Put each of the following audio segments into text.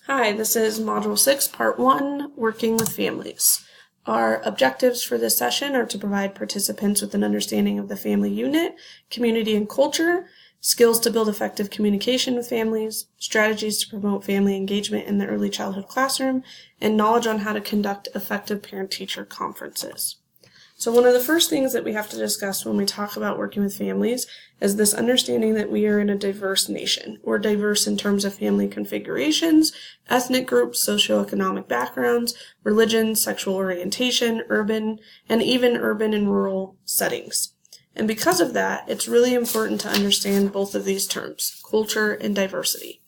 Hi, this is Module 6, Part 1, Working with Families. Our objectives for this session are to provide participants with an understanding of the family unit, community and culture, skills to build effective communication with families, strategies to promote family engagement in the early childhood classroom, and knowledge on how to conduct effective parent-teacher conferences. So one of the first things that we have to discuss when we talk about working with families is this understanding that we are in a diverse nation. We're diverse in terms of family configurations, ethnic groups, socioeconomic backgrounds, religion, sexual orientation, urban, and even urban and rural settings. And because of that, it's really important to understand both of these terms, culture and diversity.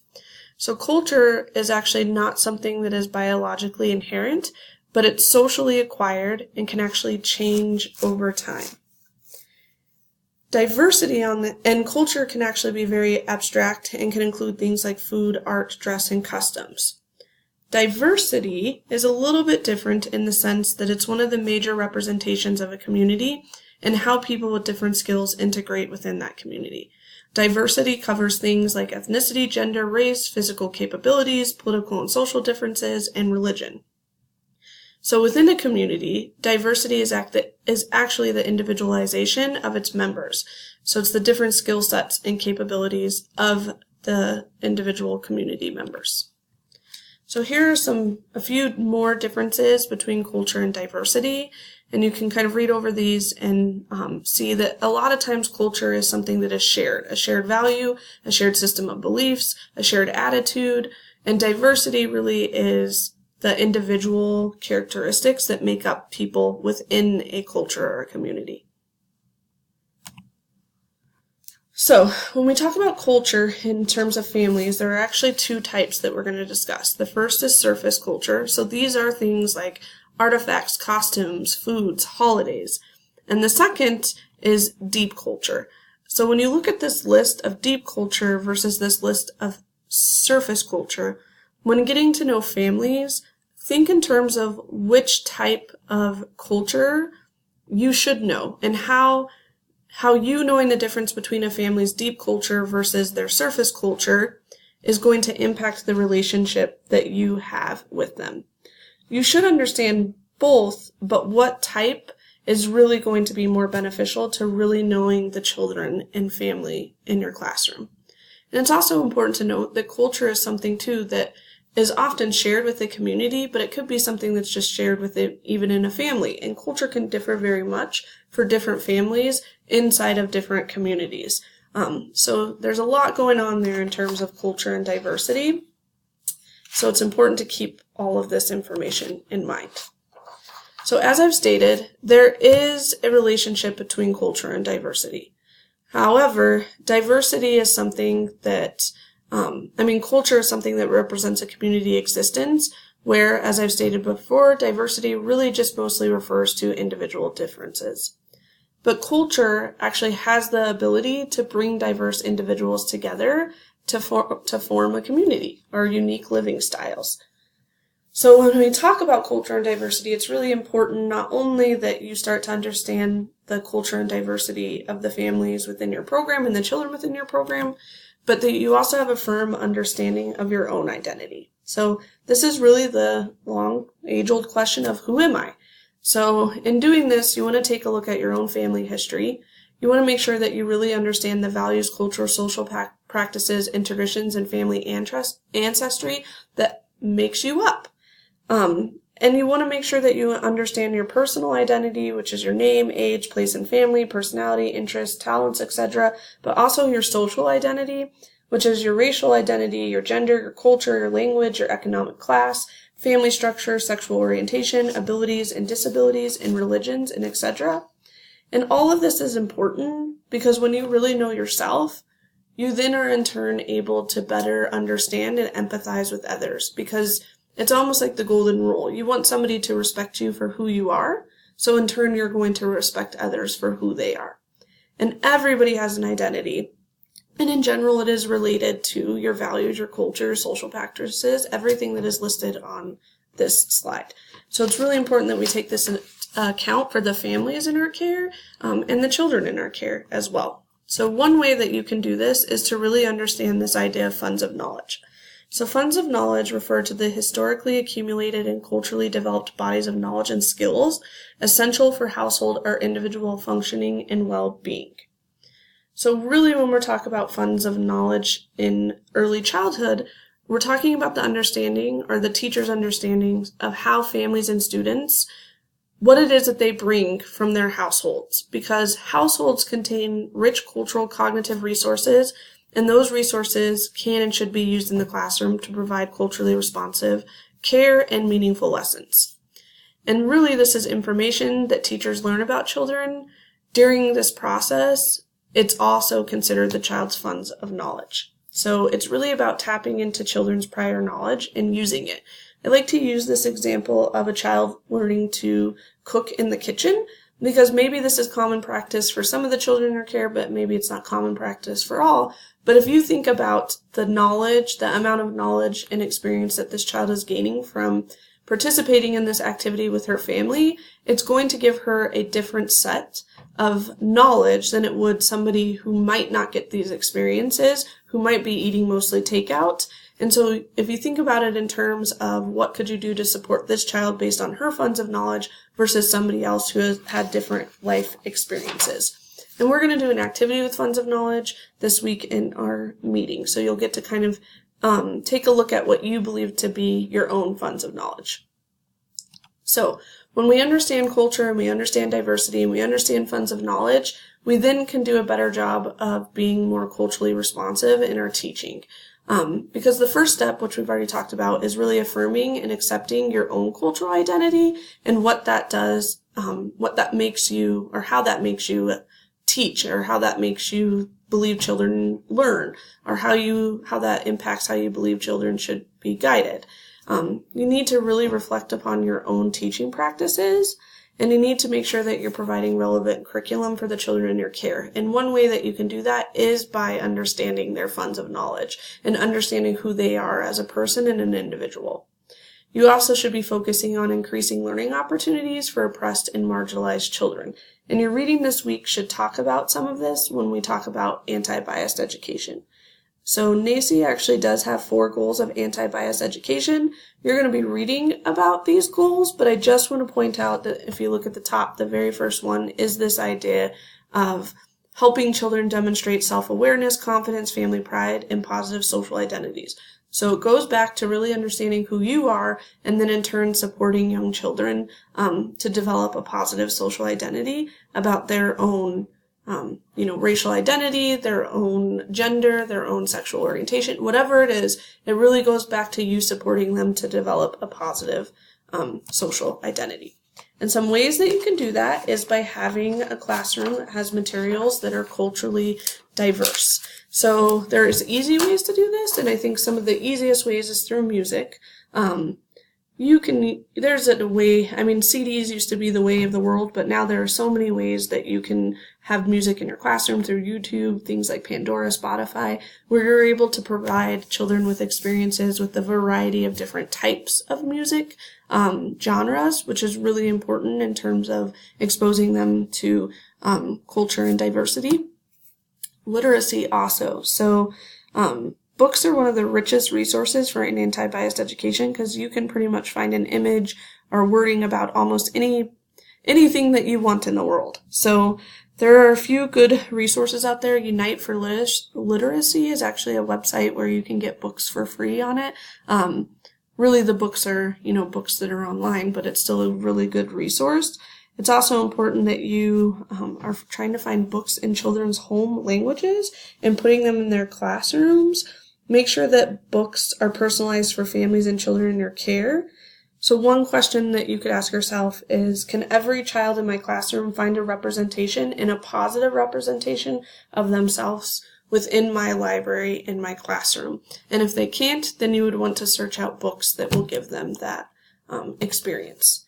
So culture is actually not something that is biologically inherent, but it's socially acquired and can actually change over time. Diversity and culture can actually be very abstract and can include things like food, art, dress, and customs. Diversity is a little bit different in the sense that it's one of the major representations of a community and how people with different skills integrate within that community. Diversity covers things like ethnicity, gender, race, physical capabilities, political and social differences, and religion. So within a community, diversity is actually the individualization of its members. So it's the different skill sets and capabilities of the individual community members. So here are a few more differences between culture and diversity, and you can kind of read over these and see that a lot of times culture is something that is shared, a shared value, a shared system of beliefs, a shared attitude, and diversity really is the individual characteristics that make up people within a culture or a community. So when we talk about culture in terms of families, there are actually two types that we're going to discuss. The first is surface culture. So these are things like artifacts, costumes, foods, holidays. And the second is deep culture. So when you look at this list of deep culture versus this list of surface culture, when getting to know families, think in terms of which type of culture you should know and how you knowing the difference between a family's deep culture versus their surface culture is going to impact the relationship that you have with them. You should understand both, but what type is really going to be more beneficial to really knowing the children and family in your classroom. And it's also important to note that culture is something too that is often shared with the community, but it could be something that's just shared with it even in a family. And culture can differ very much for different families inside of different communities. So there's a lot going on there in terms of culture and diversity. So it's important to keep all of this information in mind. So as I've stated, there is a relationship between culture and diversity. However, diversity is something that culture is something that represents a community existence where, as I've stated before, diversity really just mostly refers to individual differences. But culture actually has the ability to bring diverse individuals together to form a community or unique living styles. So when we talk about culture and diversity, it's really important not only that you start to understand the culture and diversity of the families within your program and the children within your program, but that you also have a firm understanding of your own identity. So this is really the long, age-old question of who am I? So in doing this, you want to take a look at your own family history. You want to make sure that you really understand the values, culture, social practices, and traditions and family ancestry that makes you up. And you want to make sure that you understand your personal identity, which is your name, age, place in family, personality, interests, talents, etc., but also your social identity, which is your racial identity, your gender, your culture, your language, your economic class, family structure, sexual orientation, abilities and disabilities, and religions, and etc. And all of this is important because when you really know yourself, you then are in turn able to better understand and empathize with others, because it's almost like the golden rule. You want somebody to respect you for who you are, so in turn you're going to respect others for who they are. And everybody has an identity. And in general, it is related to your values, your culture, social practices, everything that is listed on this slide. So it's really important that we take this into account for the families in our care and the children in our care as well. So one way that you can do this is to really understand this idea of funds of knowledge. So funds of knowledge refer to the historically accumulated and culturally developed bodies of knowledge and skills essential for household or individual functioning and well-being. So really, when we're talking about funds of knowledge in early childhood, we're talking about the understanding or the teacher's understanding of how families and students, what it is that they bring from their households, because households contain rich cultural cognitive resources, and those resources can and should be used in the classroom to provide culturally responsive care and meaningful lessons. And really, this is information that teachers learn about children. During this process, it's also considered the child's funds of knowledge. So it's really about tapping into children's prior knowledge and using it. I like to use this example of a child learning to cook in the kitchen, because maybe this is common practice for some of the children in your care, but maybe it's not common practice for all. But if you think about the knowledge, the amount of knowledge and experience that this child is gaining from participating in this activity with her family, it's going to give her a different set of knowledge than it would somebody who might not get these experiences, who might be eating mostly takeout. And so if you think about it in terms of what could you do to support this child based on her funds of knowledge versus somebody else who has had different life experiences. And we're going to do an activity with funds of knowledge this week in our meeting. So you'll get to kind of take a look at what you believe to be your own funds of knowledge. So when we understand culture and we understand diversity and we understand funds of knowledge, we then can do a better job of being more culturally responsive in our teaching. Because the first step, which we've already talked about, is really affirming and accepting your own cultural identity and what that does, what that makes you, or how that makes you teach, or how that makes you believe children learn, or how that impacts how you believe children should be guided. You need to really reflect upon your own teaching practices, and you need to make sure that you're providing relevant curriculum for the children in your care. And one way that you can do that is by understanding their funds of knowledge and understanding who they are as a person and an individual. You also should be focusing on increasing learning opportunities for oppressed and marginalized children. And your reading this week should talk about some of this when we talk about anti-biased education. So NAEYC actually does have 4 goals of anti-biased education. You're going to be reading about these goals, but I just want to point out that if you look at the top, the very first one is this idea of helping children demonstrate self-awareness, confidence, family pride, and positive social identities. So it goes back to really understanding who you are, and then in turn supporting young children to develop a positive social identity about their own racial identity, their own gender, their own sexual orientation, whatever it is. It really goes back to you supporting them to develop a positive social identity. And some ways that you can do that is by having a classroom that has materials that are culturally diverse. So there's easy ways to do this, and I think some of the easiest ways is through music. There's a way, CDs used to be the way of the world, but now there are so many ways that you can have music in your classroom through YouTube, things like Pandora, Spotify, where you're able to provide children with experiences with a variety of different types of music, genres, which is really important in terms of exposing them to culture and diversity. Literacy also. So, books are one of the richest resources for an anti-biased education because you can pretty much find an image or wording about almost anything that you want in the world. So there are a few good resources out there. Unite for Literacy is actually a website where you can get books for free on it. Really the books are, books that are online, but it's still a really good resource. It's also important that you are trying to find books in children's home languages and putting them in their classrooms. Make sure that books are personalized for families and children in your care. So one question that you could ask yourself is, can every child in my classroom find a representation and a positive representation of themselves within my library in my classroom? And if they can't, then you would want to search out books that will give them that experience.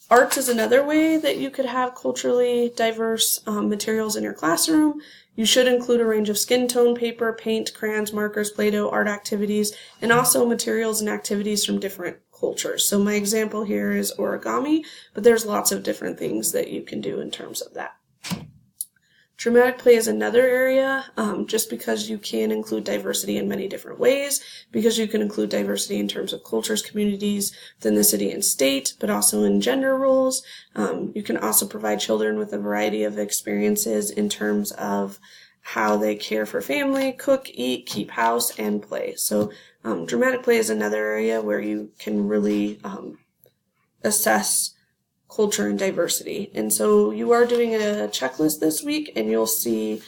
Arts is another way that you could have culturally diverse materials in your classroom. You should include a range of skin tone paper, paint, crayons, markers, Play-Doh, art activities, and also materials and activities from different cultures. So my example here is origami, but there's lots of different things that you can do in terms of that. Dramatic play is another area, just because you can include diversity in many different ways, because you can include diversity in terms of cultures, communities within the city and state, but also in gender roles. You can also provide children with a variety of experiences in terms of how they care for family, cook, eat, keep house, and play. So dramatic play is another area where you can really assess culture and diversity. And so you are doing a checklist this week, and you'll see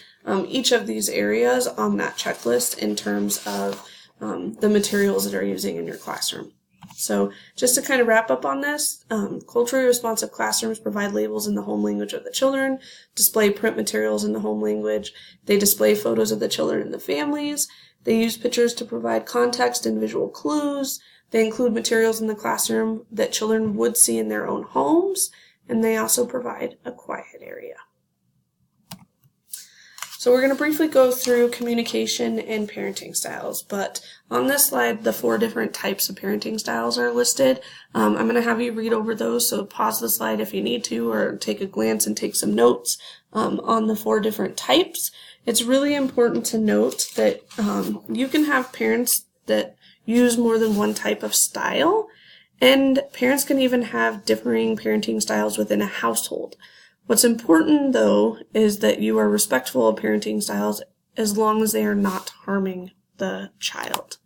each of these areas on that checklist in terms of the materials that are using in your classroom. So just to kind of wrap up on this, culturally responsive classrooms provide labels in the home language of the children, display print materials in the home language, they display photos of the children and the families, they use pictures to provide context and visual clues, they include materials in the classroom that children would see in their own homes, and they also provide a quiet area. So we're going to briefly go through communication and parenting styles, but on this slide, the 4 different types of parenting styles are listed. I'm going to have you read over those, so pause the slide if you need to, or take a glance and take some notes on the 4 different types. It's really important to note that you can have parents that use more than one type of style, and parents can even have differing parenting styles within a household. What's important, though, is that you are respectful of parenting styles as long as they are not harming the child.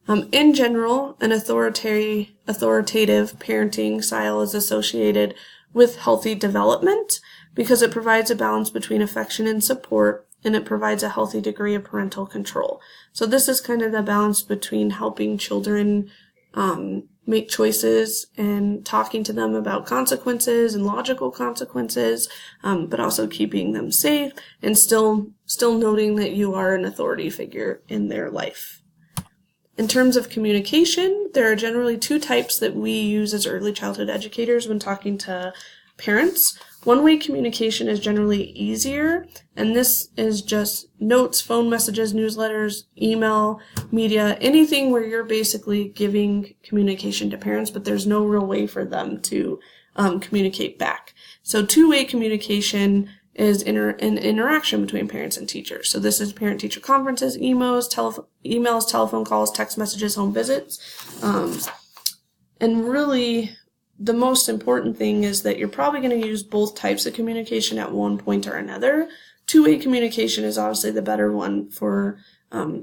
In general, an authoritative parenting style is associated with healthy development because it provides a balance between affection and support, and it provides a healthy degree of parental control. So this is kind of the balance between helping children make choices and talking to them about consequences and logical consequences, but also keeping them safe and still noting that you are an authority figure in their life. In terms of communication, there are generally 2 types that we use as early childhood educators when talking to parents. One-way communication is generally easier, and this is just notes, phone messages, newsletters, email, media, anything where you're basically giving communication to parents, but there's no real way for them to communicate back. So 2-way communication is an interaction between parents and teachers. So this is parent-teacher conferences, emails, telephone calls, text messages, home visits, and really the most important thing is that you're probably going to use both types of communication at one point or another. 2-way communication is obviously the better one for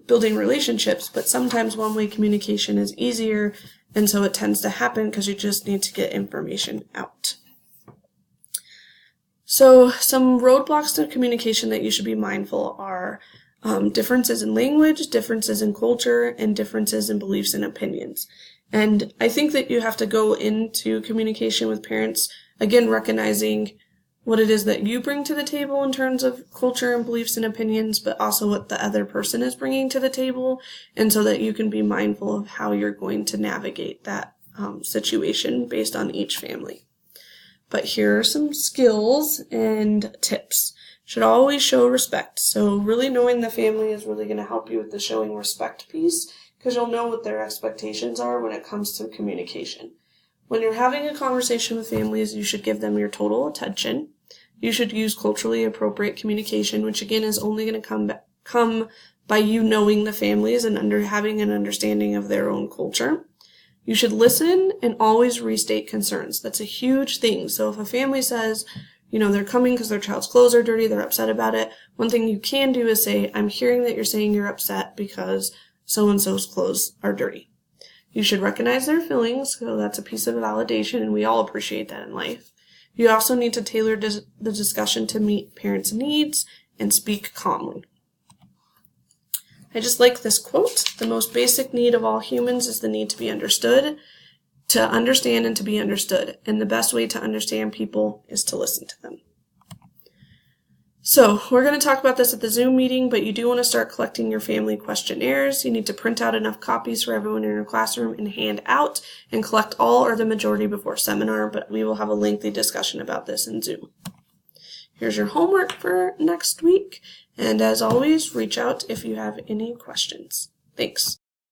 building relationships, but sometimes 1-way communication is easier, and so it tends to happen because you just need to get information out. So some roadblocks to communication that you should be mindful are differences in language, differences in culture, and differences in beliefs and opinions. And I think that you have to go into communication with parents, again, recognizing what it is that you bring to the table in terms of culture and beliefs and opinions, but also what the other person is bringing to the table, and so that you can be mindful of how you're going to navigate that situation based on each family. But here are some skills and tips. Should always show respect. So really knowing the family is really going to help you with the showing respect piece, because you'll know what their expectations are when it comes to communication. When you're having a conversation with families, you should give them your total attention. You should use culturally appropriate communication, which again is only going to come by you knowing the families and having an understanding of their own culture. You should listen and always restate concerns. That's a huge thing. So if a family says, they're coming because their child's clothes are dirty, they're upset about it, one thing you can do is say, I'm hearing that you're saying you're upset because so-and-so's clothes are dirty. You should recognize their feelings, so that's a piece of validation, and we all appreciate that in life. You also need to tailor the discussion to meet parents' needs and speak calmly. I just like this quote. The most basic need of all humans is the need to be understood, to understand and to be understood. And the best way to understand people is to listen to them. So we're going to talk about this at the Zoom meeting, but you do want to start collecting your family questionnaires. You need to print out enough copies for everyone in your classroom and hand out and collect all or the majority before seminar, but we will have a lengthy discussion about this in Zoom. Here's your homework for next week. And as always, reach out if you have any questions. Thanks.